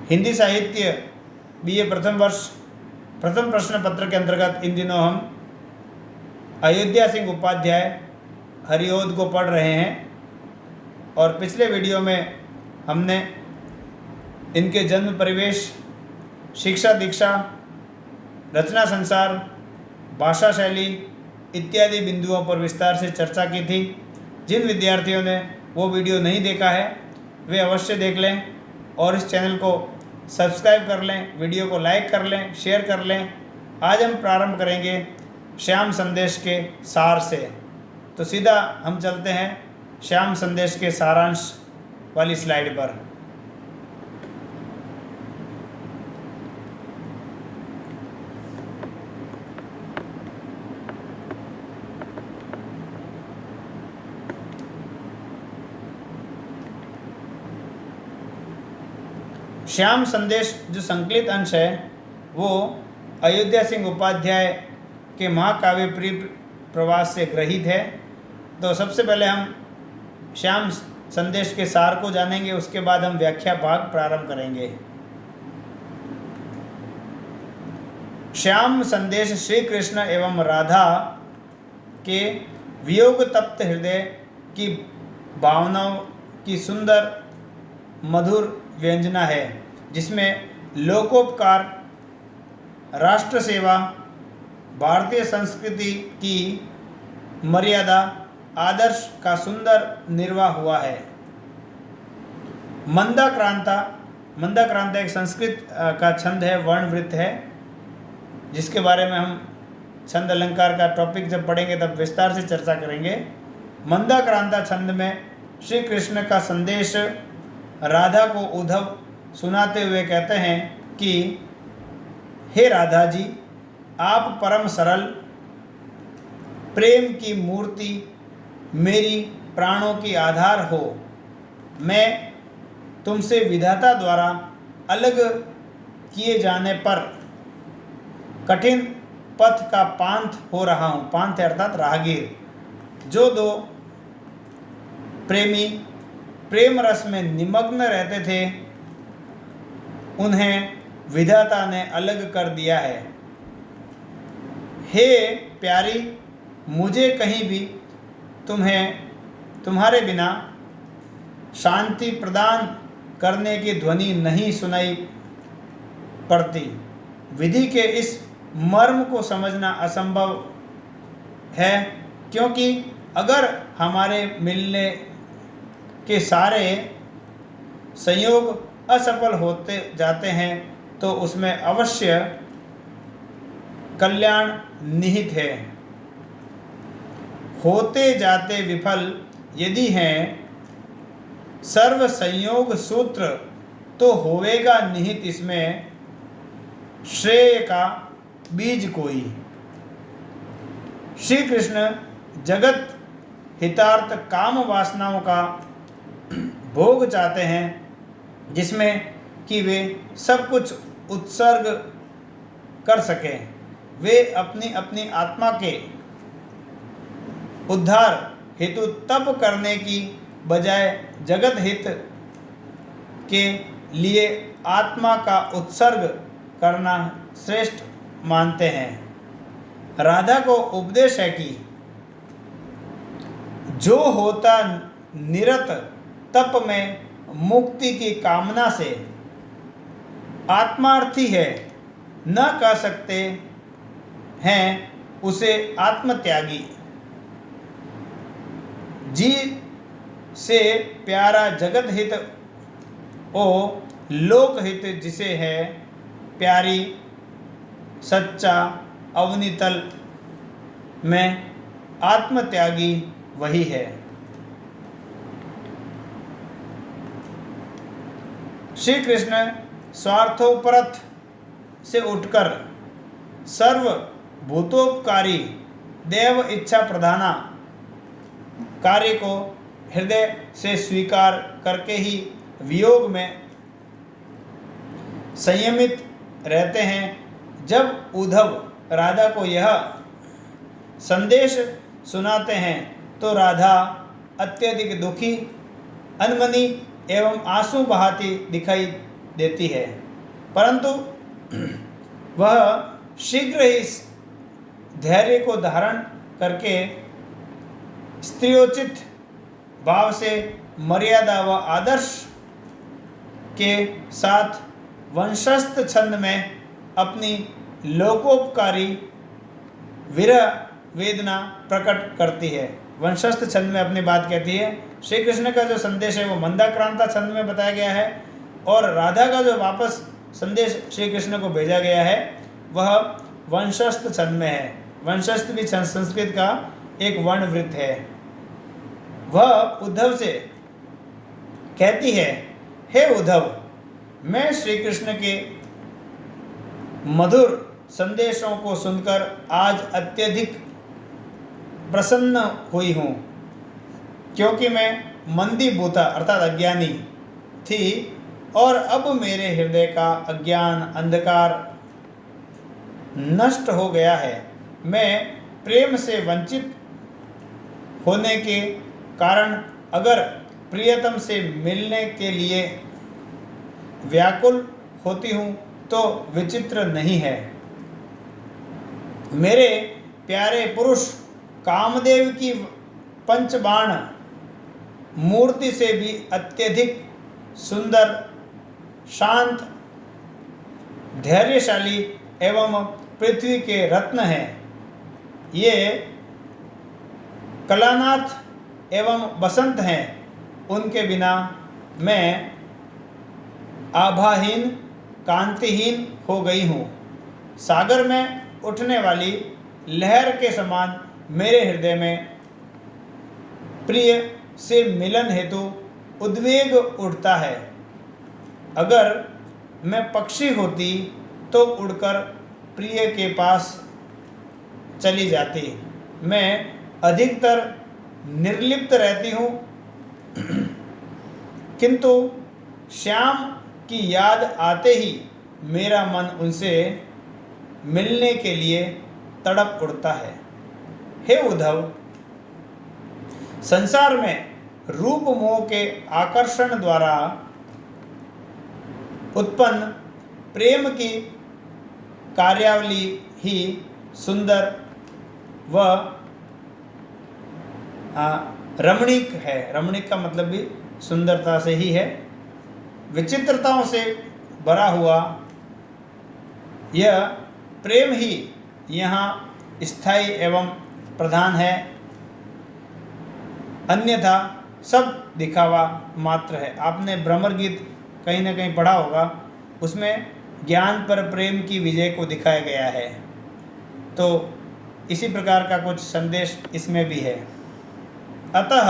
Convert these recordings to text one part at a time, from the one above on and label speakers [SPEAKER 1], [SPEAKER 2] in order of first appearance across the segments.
[SPEAKER 1] हिंदी साहित्य BA प्रथम वर्ष प्रथम प्रश्न पत्र के अंतर्गत इन दिनों हम अयोध्या सिंह उपाध्याय हरिओद को पढ़ रहे हैं और पिछले वीडियो में हमने इनके जन्म परिवेश, शिक्षा दीक्षा, रचना संसार, भाषा शैली इत्यादि बिंदुओं पर विस्तार से चर्चा की थी। जिन विद्यार्थियों ने वो वीडियो नहीं देखा है वे अवश्य देख लें और इस चैनल को सब्सक्राइब कर लें, वीडियो को लाइक कर लें, शेयर कर लें। आज हम प्रारंभ करेंगे श्याम संदेश के सार से। तो सीधा हम चलते हैं श्याम संदेश के सारांश वाली स्लाइड पर। श्याम संदेश जो संकलित अंश है वो अयोध्या सिंह उपाध्याय के महाकाव्य प्रिय प्रवास से ग्रहित है। तो सबसे पहले हम श्याम संदेश के सार को जानेंगे, उसके बाद हम व्याख्या भाग प्रारंभ करेंगे। श्याम संदेश श्री कृष्ण एवं राधा के वियोग तप्त हृदय की भावनाओं की सुंदर मधुर व्यंजना है, जिसमें लोकोपकार, राष्ट्र सेवा, भारतीय संस्कृति की मर्यादा, आदर्श का सुंदर निर्वाह हुआ है। मंदाक्रांता एक संस्कृत का छंद है, वर्णवृत्त है, जिसके बारे में हम छंद अलंकार का टॉपिक जब पढ़ेंगे तब विस्तार से चर्चा करेंगे। मंदाक्रांता छंद में श्री कृष्ण का संदेश राधा को उद्धव सुनाते हुए कहते हैं कि हे राधा जी, आप परम सरल प्रेम की मूर्ति, मेरी प्राणों की आधार हो। मैं तुमसे विधाता द्वारा अलग किए जाने पर कठिन पथ का पांथ हो रहा हूँ। पांथ अर्थात राहगीर। जो दो प्रेमी प्रेम रस में निमग्न रहते थे उन्हें विधाता ने अलग कर दिया है। हे प्यारी, मुझे कहीं भी तुम्हारे बिना शांति प्रदान करने की ध्वनि नहीं सुनाई पड़ती। विधि के इस मर्म को समझना असंभव है, क्योंकि अगर हमारे मिलने के सारे संयोग असफल होते जाते हैं तो उसमें अवश्य कल्याण निहित है। होते जाते विफल यदि हैं सर्व संयोग सूत्र, तो होवेगा निहित इसमें श्रेय का बीज कोई। श्री कृष्ण जगत हितार्थ काम वासनाओं का भोग चाहते हैं, जिसमें कि वे सब कुछ उत्सर्ग कर सकें। वे अपनी अपनी आत्मा के उद्धार हेतु तप करने की बजाय जगत हित के लिए आत्मा का उत्सर्ग करना श्रेष्ठ मानते हैं। राधा को उपदेश है कि जो होता निरत तप में मुक्ति की कामना से आत्मार्थी है, न कह सकते हैं उसे आत्मत्यागी। जी से प्यारा जगत हित ओ लोक हित जिसे है प्यारी, सच्चा अवनितल में आत्मत्यागी वही है। श्री कृष्ण स्वार्थोपरत से उठकर सर्व भूतोपकारी देव इच्छा प्रधाना कार्य को हृदय से स्वीकार करके ही वियोग में संयमित रहते हैं। जब उद्धव राधा को यह संदेश सुनाते हैं तो राधा अत्यधिक दुखी, अनमनी एवं आंसू बहाती दिखाई देती है, परंतु वह शीघ्र ही इस धैर्य को धारण करके स्त्रियोचित भाव से मर्यादा व आदर्श के साथ वंशस्थ छंद में अपनी लोकोपकारी विरह वेदना प्रकट करती है। वंशस्थ छंद में अपनी बात कहती है। श्री कृष्ण का जो संदेश है वो मंदाक्रांता छंद में बताया गया है, और राधा का जो वापस संदेश श्री कृष्ण को भेजा गया है वह वंशस्थ छंद में है। वंशस्थ भी संस्कृत का एक वर्णवृत्त है। वह उद्धव से कहती है, हे उद्धव, मैं श्री कृष्ण के मधुर संदेशों को सुनकर आज अत्यधिक प्रसन्न हुई हूँ, क्योंकि मैं मंदीभूता अर्थात अज्ञानी थी और अब मेरे हृदय का अज्ञान अंधकार नष्ट हो गया है। मैं प्रेम से वंचित होने के कारण अगर प्रियतम से मिलने के लिए व्याकुल होती हूँ तो विचित्र नहीं है। मेरे प्यारे पुरुष कामदेव की पंचबाण मूर्ति से भी अत्यधिक सुंदर, शांत, धैर्यशाली एवं पृथ्वी के रत्न हैं। ये कलानाथ एवं बसंत हैं। उनके बिना मैं आभाहीन, कांतिहीन हो गई हूँ। सागर में उठने वाली लहर के समान मेरे हृदय में प्रिय से मिलन हेतु उद्वेग उठता है। अगर मैं पक्षी होती तो उड़कर प्रिय के पास चली जाती। मैं अधिकतर निर्लिप्त रहती हूँ, किंतु श्याम की याद आते ही मेरा मन उनसे मिलने के लिए तड़प उठता है। हे उद्धव, संसार में रूप मोह के आकर्षण द्वारा उत्पन्न प्रेम की कार्यावली ही सुंदर व रमणीक है। रमणीक का मतलब भी सुंदरता से ही है। विचित्रताओं से भरा हुआ यह प्रेम ही यहाँ स्थायी एवं प्रधान है, अन्यथा सब दिखावा मात्र है। आपने भ्रमर गीत कहीं ना कहीं पढ़ा होगा, उसमें ज्ञान पर प्रेम की विजय को दिखाया गया है। तो इसी प्रकार का कुछ संदेश इसमें भी है। अतः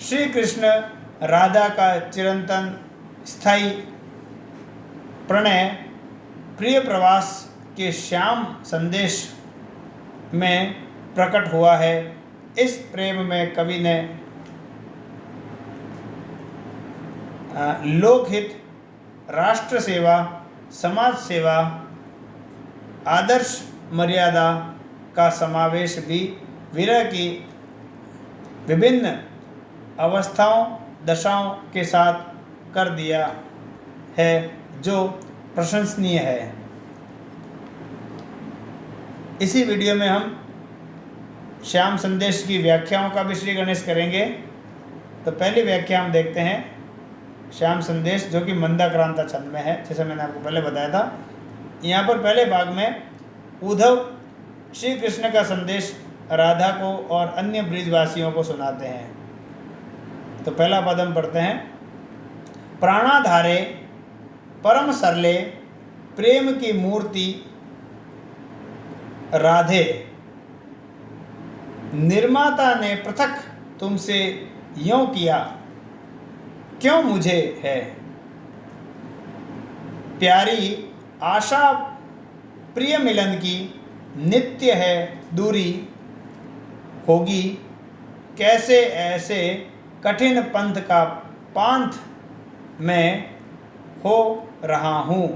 [SPEAKER 1] श्री कृष्ण राधा का चिरंतन स्थायी प्रणय प्रिय प्रवास के श्याम संदेश में प्रकट हुआ है। इस प्रेम में कवि ने लोकहित, राष्ट्र सेवा, समाज सेवा, आदर्श मर्यादा का समावेश भी विरह की विभिन्न अवस्थाओं, दशाओं के साथ कर दिया है, जो प्रशंसनीय है। इसी वीडियो में हम श्याम संदेश की व्याख्याओं का भी श्री गणेश करेंगे। तो पहली व्याख्या हम देखते हैं श्याम संदेश, जो कि मंदाक्रांता छंद में है, जैसे मैंने आपको पहले बताया था। यहाँ पर पहले भाग में उद्धव श्री कृष्ण का संदेश राधा को और अन्य ब्रिजवासियों को सुनाते हैं। तो पहला पद हम पढ़ते हैं। प्राणाधारे परम सरले प्रेम की मूर्ति राधे, निर्माता ने पृथक तुमसे यों किया, क्यों मुझे है प्यारी आशा प्रिय मिलन की, नित्य है दूरी होगी, कैसे ऐसे कठिन पंथ का पांथ मैं हो रहा हूँ।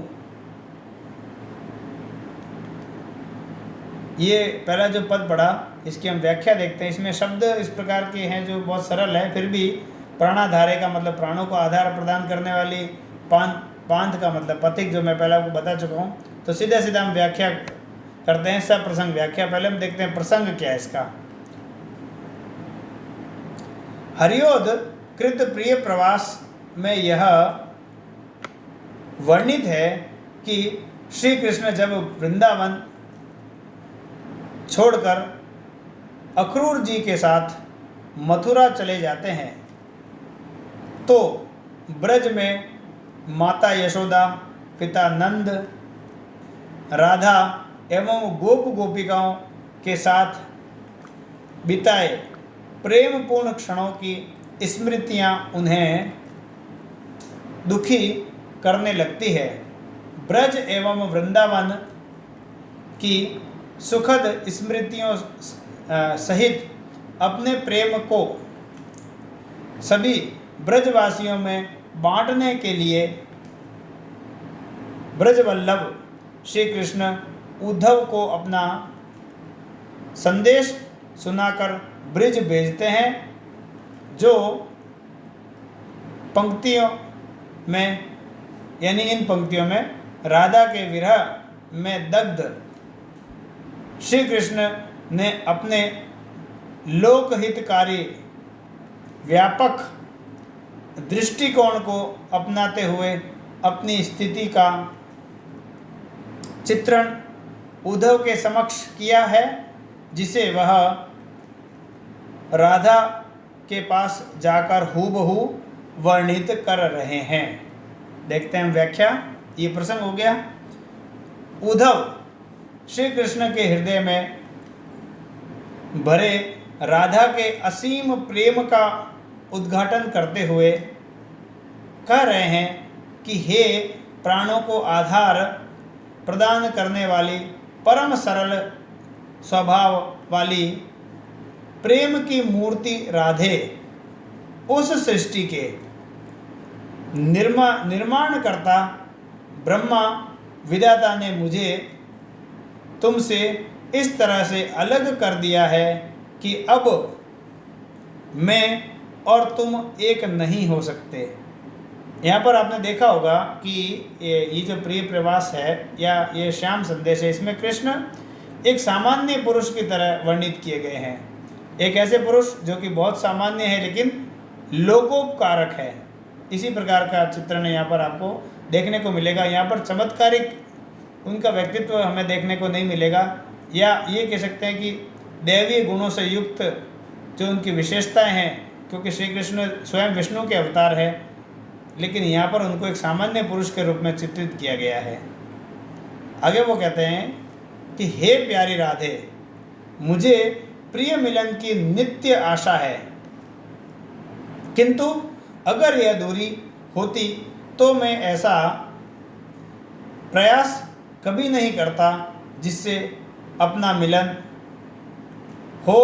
[SPEAKER 1] ये पहला जो पद पढ़ा, इसकी हम व्याख्या देखते हैं। इसमें शब्द इस प्रकार के हैं जो बहुत सरल है, फिर भी प्राणाधारे का मतलब प्राणों को आधार प्रदान करने वाली पांथ का मतलब पथिक, जो मैं पहले आपको बता चुका हूँ। तो सीधा सीधा हम व्याख्या करते हैं, सब प्रसंग व्याख्या। पहले हम देखते हैं प्रसंग क्या है इसका। हरियोध कृत प्रिय प्रवास में यह वर्णित है कि श्री कृष्ण जब वृंदावन छोड़कर अक्रूर जी के साथ मथुरा चले जाते हैं तो ब्रज में माता यशोदा, पिता नंद, राधा एवं गोप गोपिकाओं के साथ बिताए प्रेमपूर्ण क्षणों की स्मृतियां उन्हें दुखी करने लगती है। ब्रज एवं वृंदावन की सुखद स्मृतियों सहित अपने प्रेम को सभी ब्रजवासियों में बांटने के लिए ब्रजवल्लभ श्री कृष्ण उद्धव को अपना संदेश सुनाकर ब्रज भेजते हैं, जो पंक्तियों में यानी इन पंक्तियों में राधा के विरह में दग्ध श्री कृष्ण ने अपने लोकहितकारी व्यापक दृष्टिकोण को अपनाते हुए अपनी स्थिति का चित्रण उद्धव के समक्ष किया है, जिसे वह राधा के पास जाकर हूबहू वर्णित कर रहे हैं। देखते हैं व्याख्या। ये प्रसंग हो गया। उद्धव श्री कृष्ण के हृदय में भरे राधा के असीम प्रेम का उद्घाटन करते हुए कह रहे हैं कि हे प्राणों को आधार प्रदान करने वाली, परम सरल स्वभाव वाली प्रेम की मूर्ति राधे, उस सृष्टि के निर्माणकर्ता ब्रह्मा विधाता ने मुझे तुमसे इस तरह से अलग कर दिया है कि अब मैं और तुम एक नहीं हो सकते। यहाँ पर आपने देखा होगा कि ये जो प्रिय प्रवास है या ये श्याम संदेश है, इसमें कृष्ण एक सामान्य पुरुष की तरह वर्णित किए गए हैं। एक ऐसे पुरुष जो कि बहुत सामान्य है लेकिन लोकोपकारक है, इसी प्रकार का चित्रण यहाँ पर आपको देखने को मिलेगा। यहाँ पर चमत्कारिक उनका व्यक्तित्व हमें देखने को नहीं मिलेगा, या ये कह सकते हैं कि दैवीय गुणों से युक्त जो उनकी विशेषताएं हैं, क्योंकि श्री कृष्ण स्वयं विष्णु के अवतार है, लेकिन यहाँ पर उनको एक सामान्य पुरुष के रूप में चित्रित किया गया है। आगे वो कहते हैं कि हे प्यारी राधे, मुझे प्रिय मिलन की नित्य आशा है, किंतु अगर यह दूरी होती तो मैं ऐसा प्रयास कभी नहीं करता जिससे अपना मिलन हो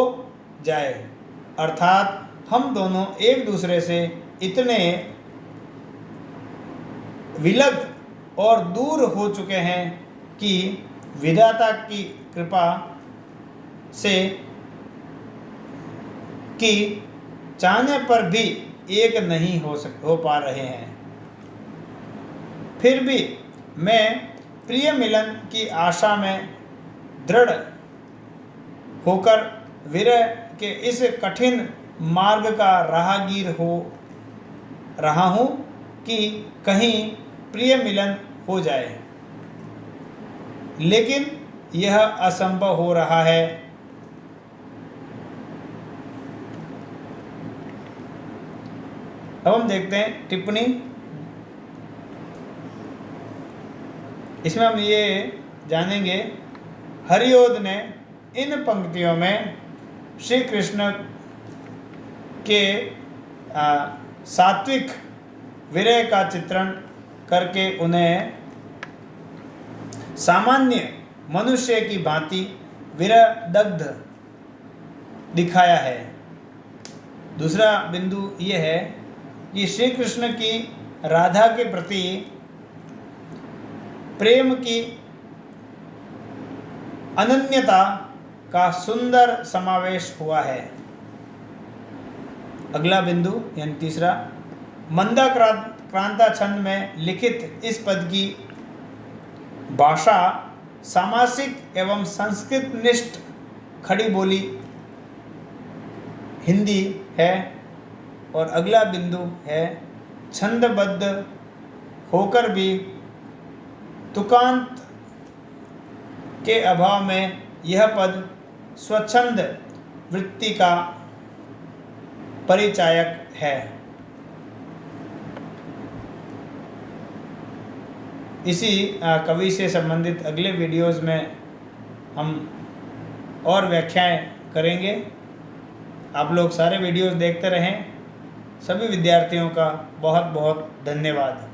[SPEAKER 1] जाए, अर्थात हम दोनों एक दूसरे से इतने विलग और दूर हो चुके हैं कि विधाता की कृपा से कि चाहने पर भी एक नहीं हो पा रहे हैं। फिर भी मैं प्रिय मिलन की आशा में दृढ़ होकर विरह के इस कठिन मार्ग का राहगीर हो रहा हूँ कि कहीं प्रिय मिलन हो जाए, लेकिन यह असंभव हो रहा है। अब हम देखते हैं टिप्पणी। इसमें हम ये जानेंगे, हरियोध ने इन पंक्तियों में श्री कृष्ण के सात्विक विरह का चित्रण करके उन्हें सामान्य मनुष्य की भांति विरह दग्ध दिखाया है। दूसरा बिंदु ये है कि श्री कृष्ण की राधा के प्रति प्रेम की अनन्यता का सुंदर समावेश हुआ है। अगला बिंदु यानी तीसरा, क्रांता छंद में लिखित इस पद की भाषा सामासिक एवं संस्कृतनिष्ठ खड़ी बोली हिंदी है। और अगला बिंदु है छंदबद्ध होकर भी तुकांत के अभाव में यह पद स्वच्छंद वृत्ति का परिचायक है। इसी कवि से संबंधित अगले वीडियोज़ में हम और व्याख्याएं करेंगे। आप लोग सारे वीडियोज़ देखते रहें। सभी विद्यार्थियों का बहुत बहुत धन्यवाद।